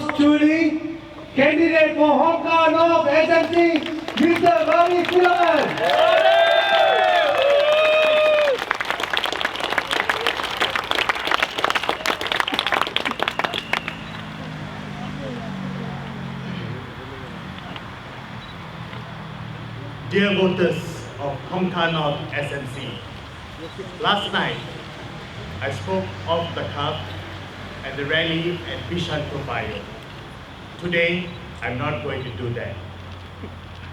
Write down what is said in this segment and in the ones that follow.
yours truly, candidate for Hong Kong North SMC, Mr. Ravi Philemon. Dear voters of Hong Kong North SMC, last night I spoke off the cuff at the rally at Bishan Topayo. Today I'm not going to do that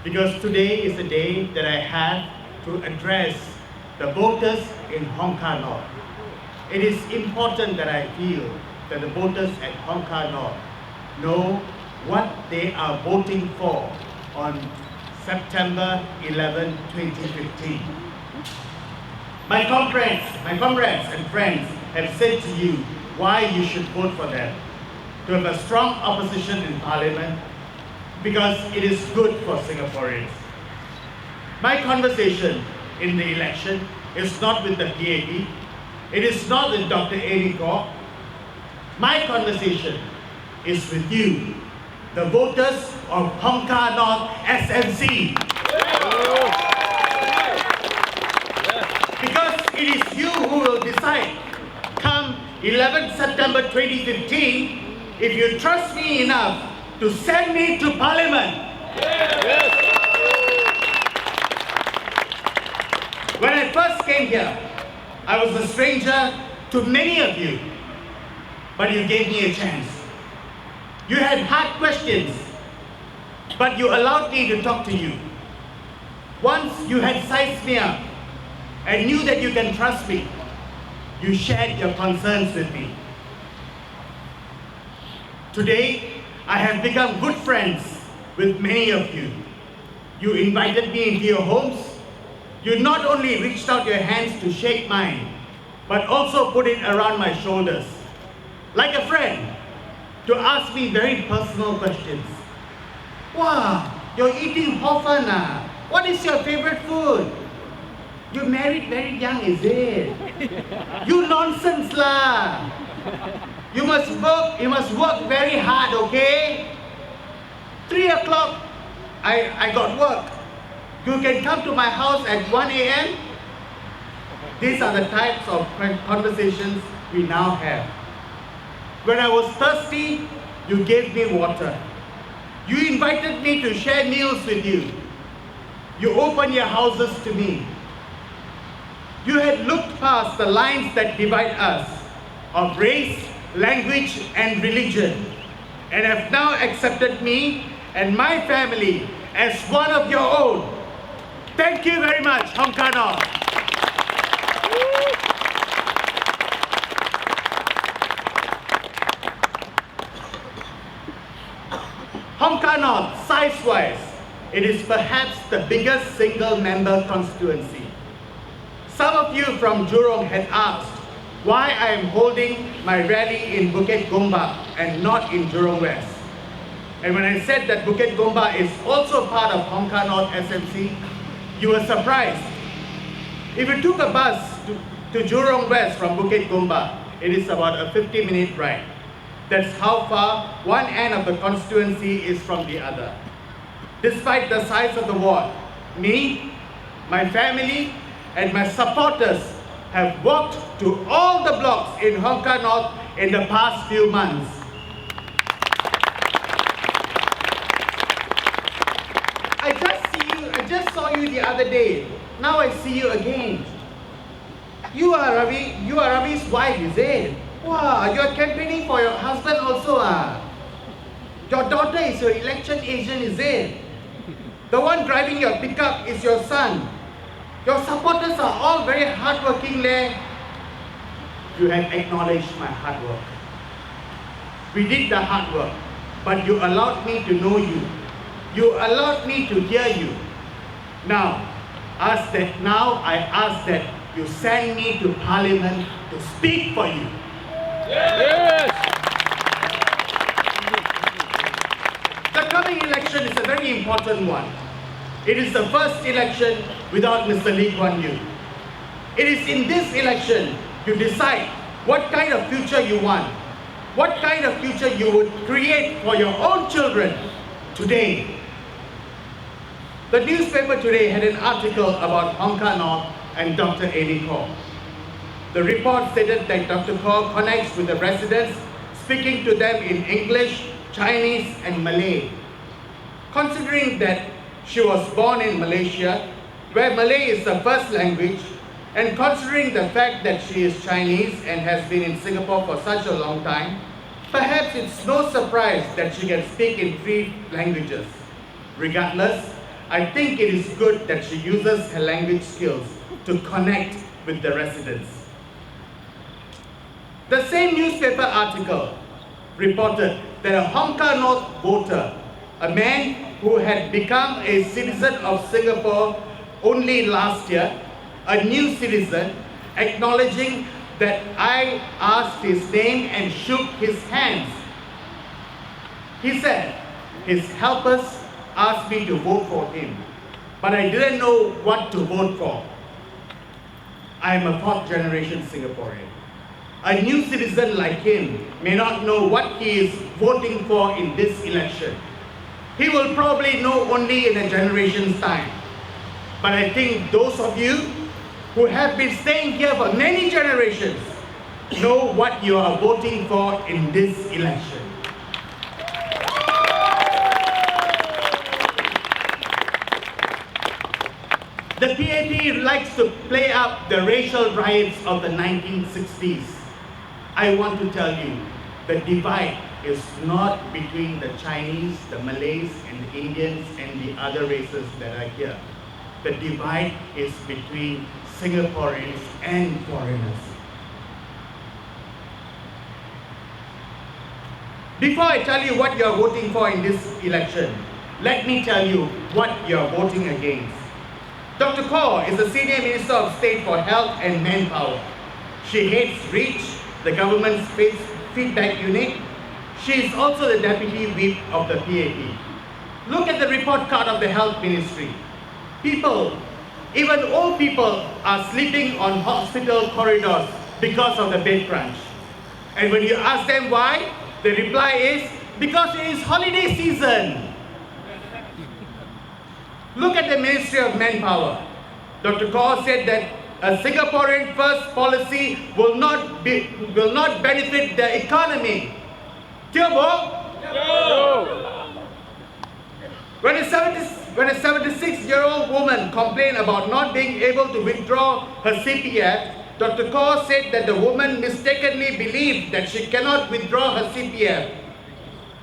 because today is the day that I have to address the voters in Hong Kong North. It is important that I feel that the voters at Hong Kong North know what they are voting for on September 11, 2015. My comrades and friends have said to you why you should vote for them. To have a strong opposition in Parliament because it is good for Singaporeans. My conversation in the election is not with the PAP. It is not with Dr. Amy Kok. My conversation is with you, the voters of Hong Kong North SMC. Because it is you who will decide, come 11 September 2015, if you trust me enough to send me to Parliament. When I first came here, I was a stranger to many of you, but you gave me a chance. You had hard questions, but you allowed me to talk to you. Once you had sized me up and knew that you can trust me, you shared your concerns with me. Today, I have become good friends with many of you. You invited me into your homes. You not only reached out your hands to shake mine, but also put it around my shoulders, like a friend, to ask me very personal questions. Wow, you're eating hor fun ah. What is your favorite food? You married very young, is it? You nonsense lah. You must work very hard, okay? 3 o'clock, I got work. You can come to my house at 1 a.m. These are the types of conversations we now have. When I was thirsty, you gave me water. You invited me to share meals with you. You opened your houses to me. You had looked past the lines that divide us of race, language, and religion, and have now accepted me and my family as one of your own. Thank you very much, Hong Kong North. Hong Kong North, size-wise, it is perhaps the biggest single-member constituency. Some of you from Jurong had asked why I am holding my rally in Bukit Gombak and not in Jurong West. And when I said that Bukit Gombak is also part of Hong Kong North SMC, you were surprised. If you took a bus to Jurong West from Bukit Gombak, it is about a 50-minute ride. That's how far one end of the constituency is from the other. Despite the size of the ward, me, my family, and my supporters have walked to all the blocks in Hong Kong North in the past few months. I just saw you the other day. Now I see you again. You are Ravi's wife, is it? Wow, you're campaigning for your husband also ah. Your daughter is your election agent, is it? The one driving your pickup is your son. Your supporters are all very hardworking there. You have acknowledged my hard work. We did the hard work, but you allowed me to know you. You allowed me to hear you. Now I ask that you send me to Parliament to speak for you. Yes. The coming election is a very important one. It is the first election without Mr. Lee Kuan Yew. It is in this election you decide what kind of future you want. what kind of future you would create for your own children today. The newspaper today had an article about Hong Kong North and Dr. Amy Kaur. The report stated that Dr. Kaur connects with the residents, speaking to them in English, Chinese, and Malay. Considering that she was born in Malaysia, where Malay is the first language, and considering the fact that she is Chinese and has been in Singapore for such a long time, perhaps it's no surprise that she can speak in 3 languages. Regardless, I think it is good that she uses her language skills to connect with the residents. The same newspaper article reported that a Hong Kong North voter, a man who had become a citizen of Singapore only last year, a new citizen, acknowledging that I asked his name and shook his hands. He said his helpers asked me to vote for him, but I didn't know what to vote for. I am a 4th generation Singaporean. A new citizen like him may not know what he is voting for in this election. He will probably know only in a generation's time. But I think those of you who have been staying here for many generations know what you are voting for in this election. The PAP likes to play up the racial riots of the 1960s. I want to tell you, the divide is not between the Chinese, the Malays, and the Indians, and the other races that are here. The divide is between Singaporeans and foreigners. Before I tell you what you are voting for in this election, let me tell you what you are voting against. Dr. Kaur is the Senior Minister of State for Health and Manpower. She heads REACH, the government's feedback unit. She is also the Deputy Whip of the PAP. Look at the report card of the Health Ministry. People, even old people, are sleeping on hospital corridors because of the bed crunch. And when you ask them why, the reply is, because it is holiday season. Look at the Ministry of Manpower. Dr. Kaur said that a Singaporean first policy will not benefit the economy. No. When a 76-year-old woman complained about not being able to withdraw her CPF, Dr. Kaur said that the woman mistakenly believed that she cannot withdraw her CPF.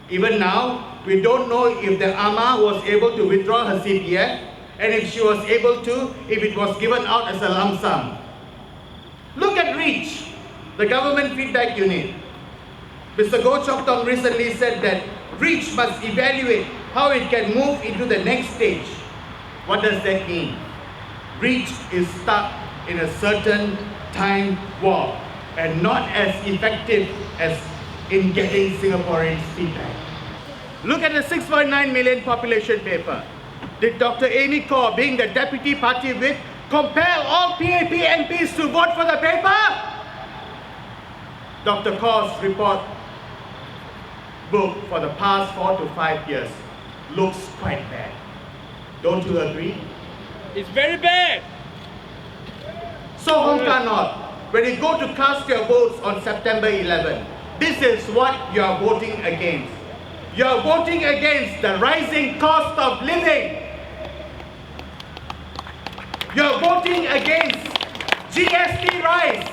Even now, we don't know if the Amma was able to withdraw her CPF, and if she was able to, if it was given out as a lump sum. Look at REACH, the government feedback unit. Mr. Goh Chok Tong recently said that REACH must evaluate how it can move into the next stage. What does that mean? REACH is stuck in a certain time warp and not as effective as in getting Singaporeans' feedback. Look at the 6.9 million population paper. Did Dr. Amy Kaur, being the Deputy Party Whip, compel all PAP MPs to vote for the paper? Dr. Kaur's report book for the past 4 to 5 years looks quite bad. Don't you agree? It's very bad. So Hong Kong North, when you go to cast your votes on September 11, this is what you are voting against. You are voting against the rising cost of living. You are voting against GST rise.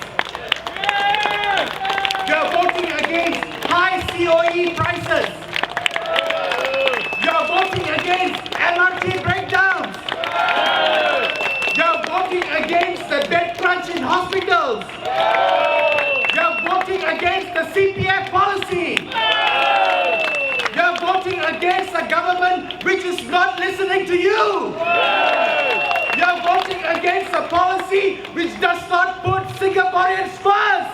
You are voting against high COE prices. You are voting against MRT breakdowns. You are voting against the bed crunch in hospitals. You are voting against the CPF policy. You are voting against a government which is not listening to you. You are voting against a policy which does not put Singaporeans first.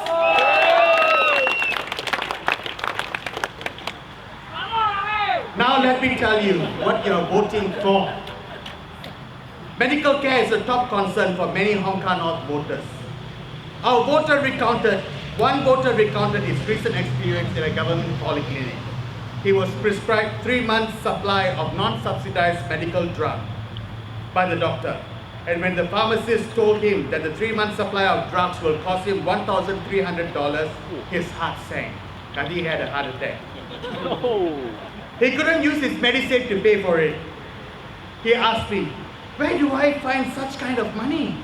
Now let me tell you what you are voting for. Medical care is a top concern for many Hong Kong North voters. Our voter recounted One voter recounted his recent experience in a government polyclinic. He was prescribed 3 months' supply of non-subsidized medical drug by the doctor. And when the pharmacist told him that the 3 month supply of drugs will cost him $1,300, his heart sank. And he had a heart attack. He couldn't use his medicine to pay for it. He asked me, where do I find such kind of money?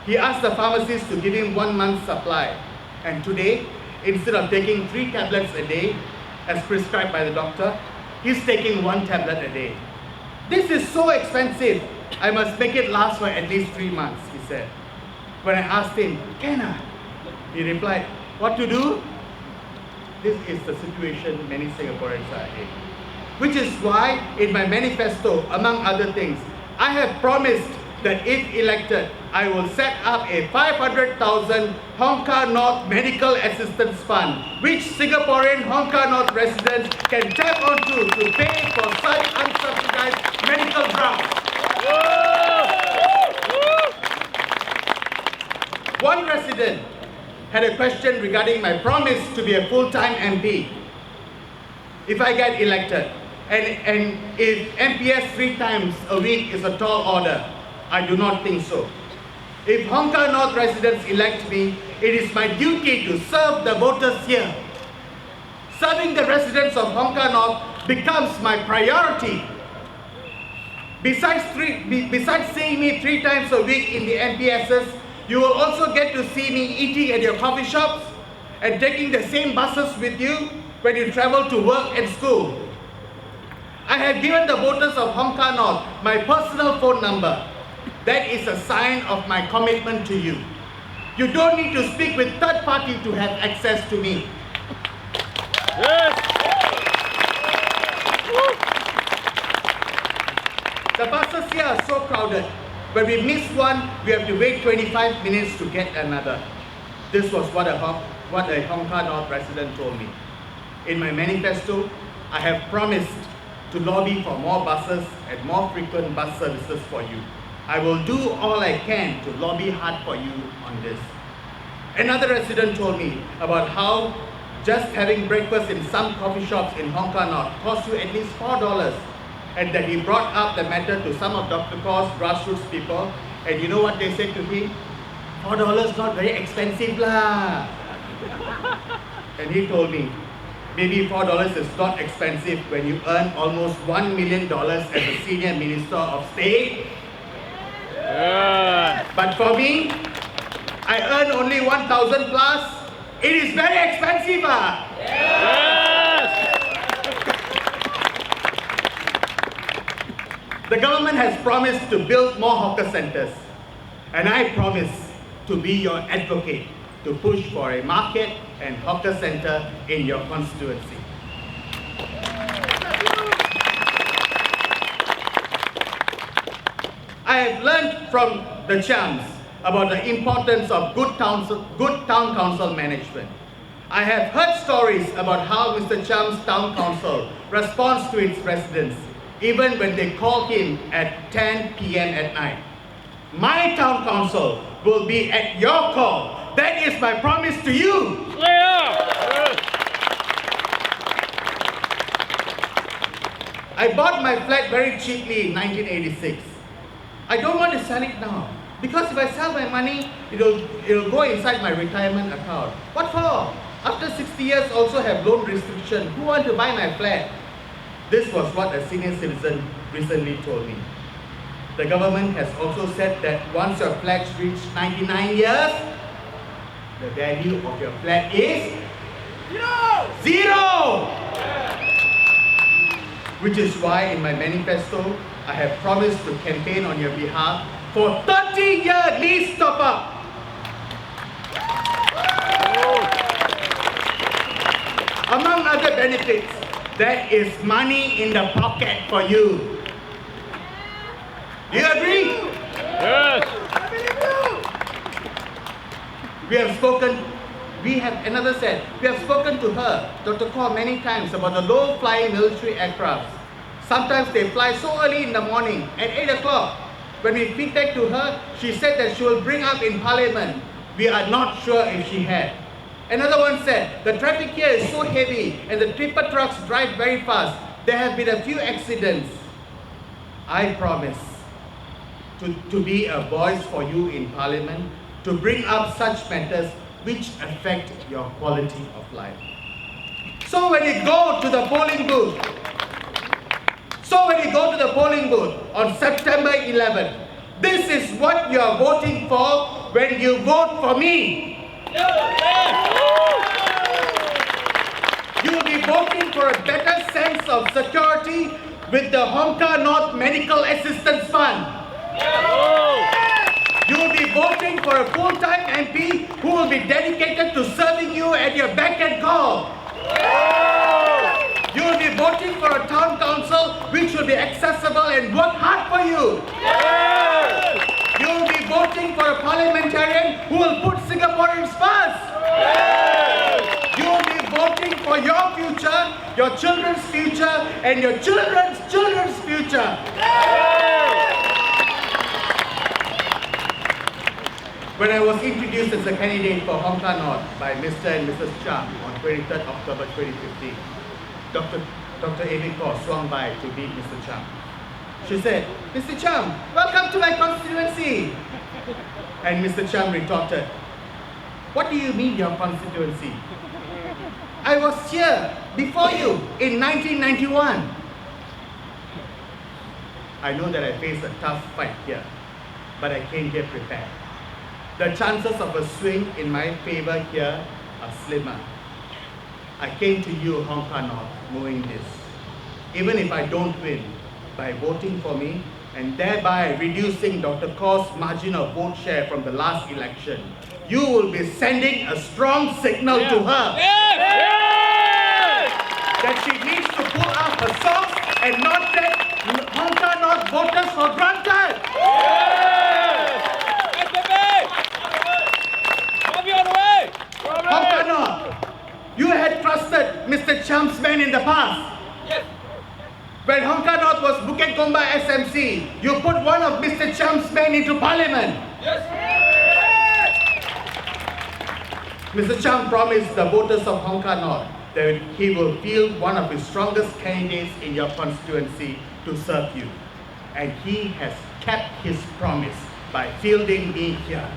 He asked the pharmacist to give him 1 month's supply. And today, instead of taking 3 tablets a day, as prescribed by the doctor, he's taking 1 tablet a day. This is so expensive. I must make it last for at least 3 months, he said. When I asked him, can I? He replied, what to do? This is the situation many Singaporeans are in. Which is why, in my manifesto, among other things, I have promised that if elected, I will set up a 500,000 Hong Kong North Medical Assistance Fund, which Singaporean Hong Kong North residents can tap onto to pay for such unsubsidized medical drugs. One resident had a question regarding my promise to be a full-time MP. If I get elected, and if MPS 3 times a week is a tall order, I do not think so. If Hong Kong North residents elect me, it is my duty to serve the voters here. Serving the residents of Hong Kong North becomes my priority. Besides seeing me 3 times a week in the MPSs, you will also get to see me eating at your coffee shops and taking the same buses with you when you travel to work and school. I have given the voters of Hong Kong North my personal phone number. That is a sign of my commitment to you. You don't need to speak with third party to have access to me. Yes. The buses here are so crowded. When we miss one, we have to wait 25 minutes to get another. This was what a Hong Kong North resident told me. In my manifesto, I have promised to lobby for more buses and more frequent bus services for you. I will do all I can to lobby hard for you on this. Another resident told me about how just having breakfast in some coffee shops in Hong Kong North costs you at least $4, and that he brought up the matter to some of Dr. Kor's grassroots people, and you know what they said to him? $4 not very expensive lah. And he told me, maybe $4 is not expensive when you earn almost $1 million as a senior minister of state. But for me, I earn only 1,000 plus. It is very expensive. Yes. The government has promised to build more hawker centers, and I promise to be your advocate to push for a market and hawker center in your constituency. I have learned from the Chiams about the importance of good town council management. I have heard stories about how Mr. Chiam's town council responds to its residents, even when they call him at 10 p.m. at night. My town council will be at your call. That is my promise to you. I bought my flat very cheaply in 1986. I don't want to sell it now, because if I sell my money, it'll go inside my retirement account. What for? After 60 years, also have loan restriction. Who want to buy my flat? This was what a senior citizen recently told me. The government has also said that once your flat reaches 99 years, the value of your flat is zero. Which is why in my manifesto, I have promised to campaign on your behalf for 30-year lease top-up. Among other benefits, there is money in the pocket for you. Do you agree? Yes. We have spoken to her, Dr. Kaur, many times about the low-flying military aircraft. Sometimes they fly so early in the morning, at 8 o'clock. When we feedback to her, she said that she will bring up in Parliament We are not sure if she had. Another one said, the traffic here is so heavy and the tipper trucks drive very fast. There have been a few accidents. I promise to be a voice for you in Parliament, to bring up such matters which affect your quality of life. So when you go to the polling booth, on September 11th, this is what you are voting for when you vote for me. You will be voting for a better sense of security with the Hongkar North Medical Assistance Fund. You will be voting for a full-time MP who will be dedicated to serving you at your beck and call. You will be voting for a town council which will be accessible and work hard for you. You will be voting for a parliamentarian who will put Singaporeans first. You will be voting for your future, your children's future, and your children's children's future. When I was introduced as a candidate for Hongkar North by Mr. and Mrs. Chiam on 23rd October 2015, Dr. Amy Kaur swung by to meet Mr. Chiam. She said, Mr. Chiam, welcome to my constituency. And Mr. Chiam retorted, what do you mean your constituency? I was here before you in 1991. I know that I faced a tough fight here, but I came here prepared. The chances of a swing in my favor here are slimmer. I came to you, Hongkar North, knowing this. Even if I don't win, by voting for me and thereby reducing Dr. Kaur's margin of vote share from the last election, you will be sending a strong signal to her that she needs to pull up her socks and not take Hongkar North voters for granted. Hongkar North, you had trusted Mr. Chiam's men in the past. When Hongkar North was Bukit Gombak SMC, you put one of Mr. Chiam's men into Parliament. Mr. Chiam promised the voters of Hongkar North that he will field one of his strongest candidates in your constituency to serve you. And he has kept his promise by fielding me here.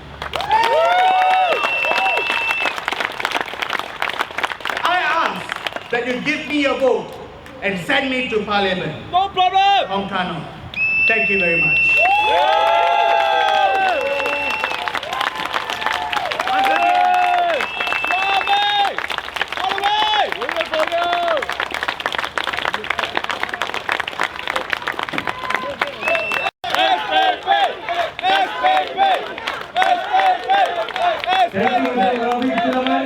I ask that you give me a vote and send me to Parliament. No problem. Hongkar North. Thank you very much. Thank you, Mr. Ravi Philemon.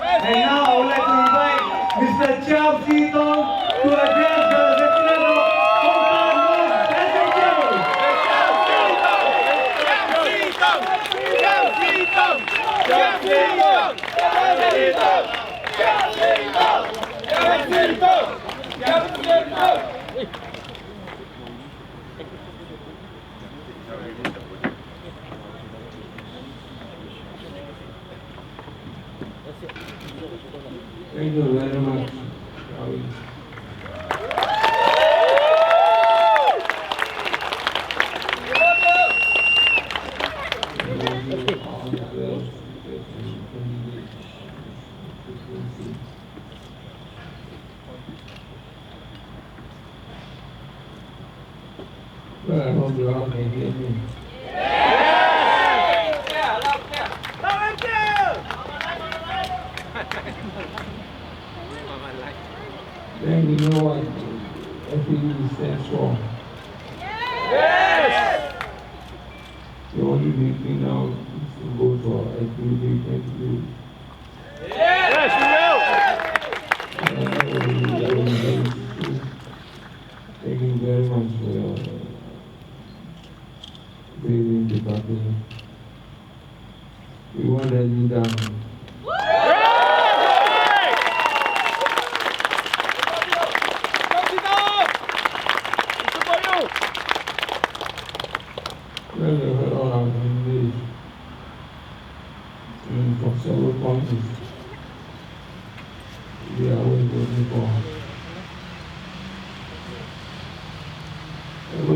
And now I would like to invite Mr. Chiam Tong to address the resident of Hongkar North Thank you very much, Ravi. Well, I hope you all can hear me. Then you know what FPD stands for. Yes. The only thing we know is to vote for FPD. Thank you. Yes, Thank you very much for your faith in the party. We want to be done.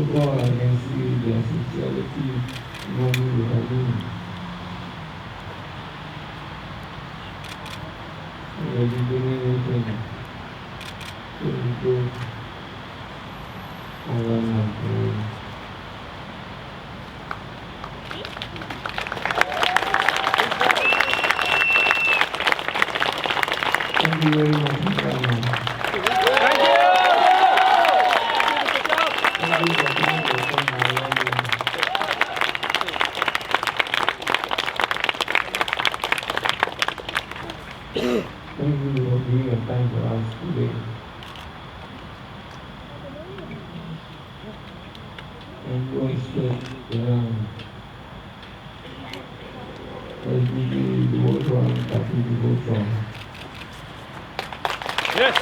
football, I can see their sincerity among the audience. We'll be doing anything to improve our life. Thank you very much, Mr. Chairman. Thank you. Thank you for being the one I love you. Thank you for giving your time for us today. And going straight around. As we do the vote round, starting the vote round. Yes.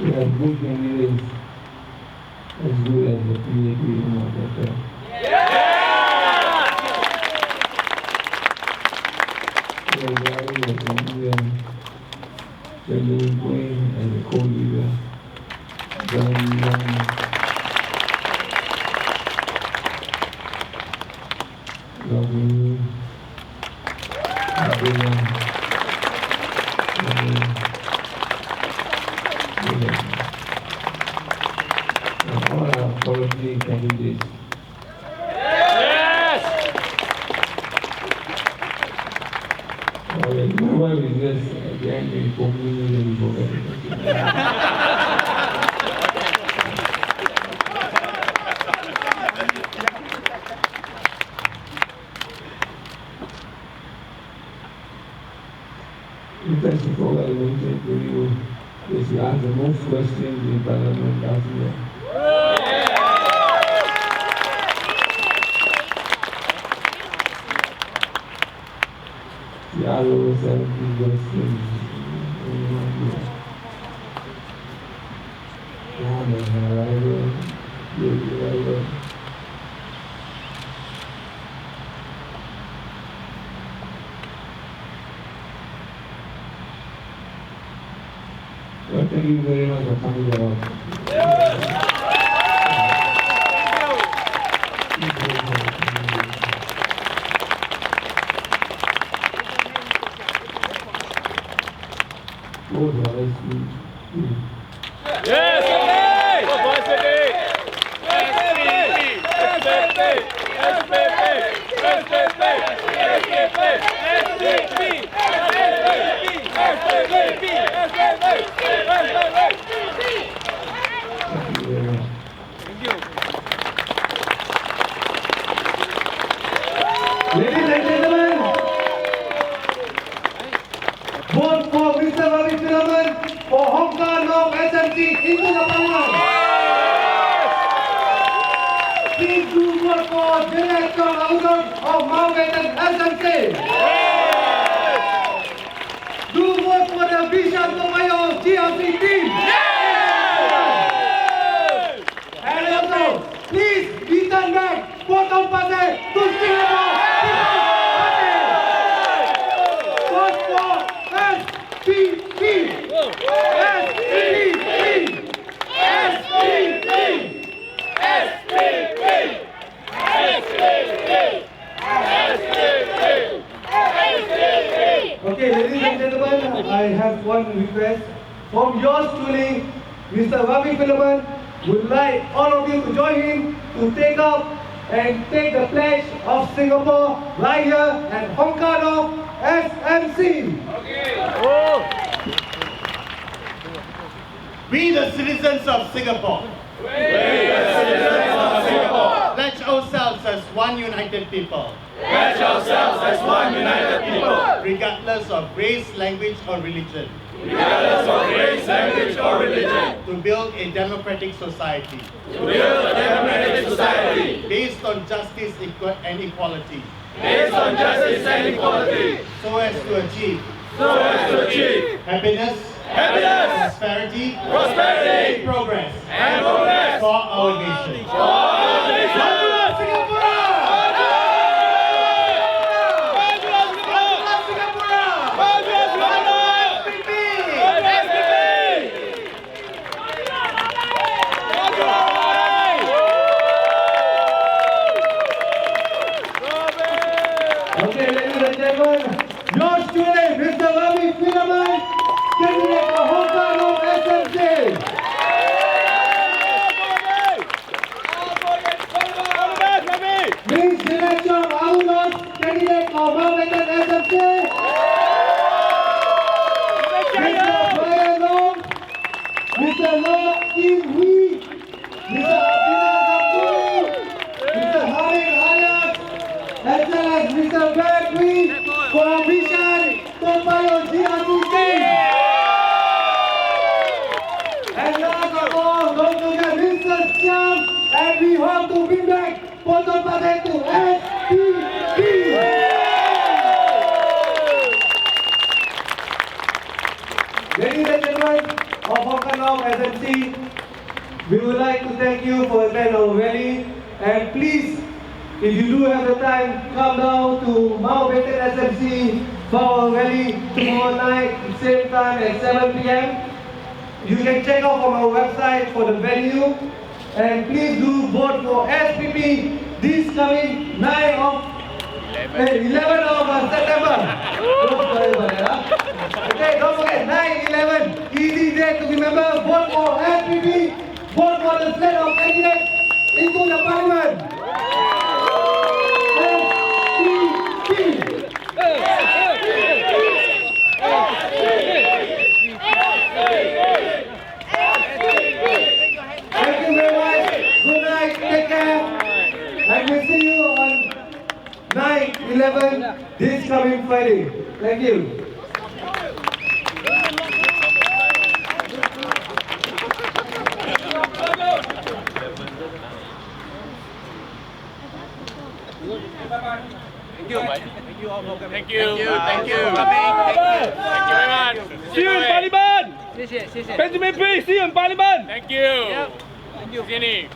We have good candidates as good as the PAP in our better. We have Ravi as the leader, Chandru Queen as the co-leader, John Young, Ravi, Abdullah, and all our quality candidates. Yes. Remember we just at the end in Pokemon and we forget it. First of all, I will say to you, yes, you ask the most questions in Parliament last year. You asked over 70 questions in 1 year. Now the arrival, the arrival. Well, thank you very much for coming around. Yes. Ladies and gentlemen, vote for Mr. Ravi Philemon for Hong Kong North SMC into the Parliament. Please do vote for Director Outdoor of Mountbatten SMC. Do vote for the Bishop Tomayo GLC team. And also, please return back Potong Pasir to Singapore. Vote for SPP. Okay, ladies and gentlemen, I have one request. From yours truly, Mr. Ravi Philemon would like all of you to join him to take up and take the pledge of Singapore right here at Hong Kong SMC. We the citizens of Singapore pledge ourselves as one united people. Regardless of race, language or religion. To build a democratic society. Based on justice and equality. So as to achieve. Happiness. Prosperity. And progress. For our nation. gentlemen, yours truly, Mr. Ravi Philemon, candidate for Hong of SMC. Miss Director Aulos, candidate for Mountbatten SMC. Mr. Brian Long, Mr. Law Kim Hui, Mr. Abdullah Abdul, Mr. Hamid Hayat, as well as Mr. Brad Hui for Vision Topayo GRTC. And last of all, don't forget Mr. Chiam, and we hope to bring back Potong Pasir to SPP. Ladies and gentlemen of Hong Kong SMC, we would like to thank you for attending our rally, and please, if you do have the time, come down to Mountbatten SMC for our rally tomorrow night, same time at 7 p.m. You can check out from our website for the venue, and please do vote for SPP this coming 11 of September. Don't worry about it, huh? Okay, don't forget 9/11, easy day to remember. Vote for SPP, vote for the slate of candidates into the parliament. Thank you very much. Good night. Take care. And we'll see you on 9/11 this coming Friday. Thank you. Thank you. Thank you. Thank you very much. See you in Parliament. 谢谢谢谢。 Benjamin, please. See you in Parliament. Thank you. Thank you. Sini.